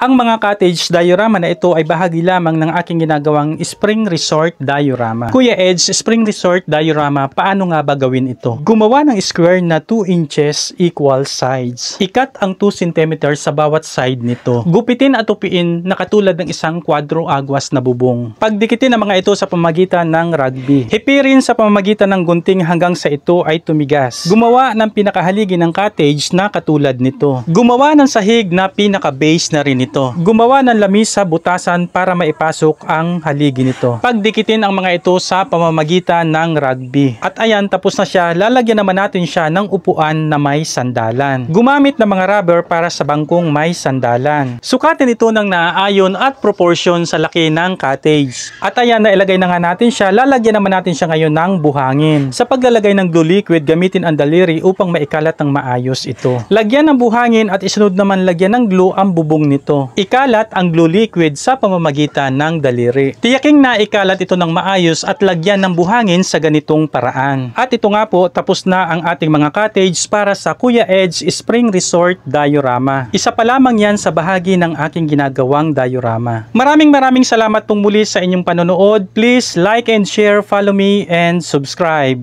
Ang mga cottage diorama na ito ay bahagi lamang ng aking ginagawang spring resort diorama. Kuya Edge, spring resort diorama, paano nga ba gawin ito? Gumawa ng square na 2 inches equal sides. Ikat ang 2 cm sa bawat side nito. Gupitin at tupiin na katulad ng isang kwadro agwas na bubong. Pagdikitin ang mga ito sa pamamagitan ng rugby. Hipirin sa pamamagitan ng gunting hanggang sa ito ay tumigas. Gumawa ng pinakahaligi ng cottage na katulad nito. Gumawa ng sahig na pinaka-base na rin ito. Gumawa ng lamisa butasan para maipasok ang haligi nito. Pagdikitin ang mga ito sa pamamagitan ng rugby. At ayan, tapos na siya. Lalagyan naman natin siya ng upuan na may sandalan. Gumamit ng mga rubber para sa bangkong may sandalan. Sukatin ito ng naaayon at proportion sa laki ng cottage. At ayan, nailagay na nga natin siya. Lalagyan naman natin siya ngayon ng buhangin. Sa paglalagay ng glue liquid, gamitin ang daliri upang maikalat ng maayos ito. Lagyan ng buhangin at isunod naman lagyan ng glue ang bubong nito. Ikalat ang glue liquid sa pamamagitan ng daliri. Tiyaking na ikalat ito ng maayos at lagyan ng buhangin sa ganitong paraan. At ito nga po, tapos na ang ating mga cottage para sa Kuya Edge Spring Resort Diorama. Isa pa lamang yan sa bahagi ng aking ginagawang diorama. Maraming salamat pong muli sa inyong panonood. Please like and share, follow me and subscribe.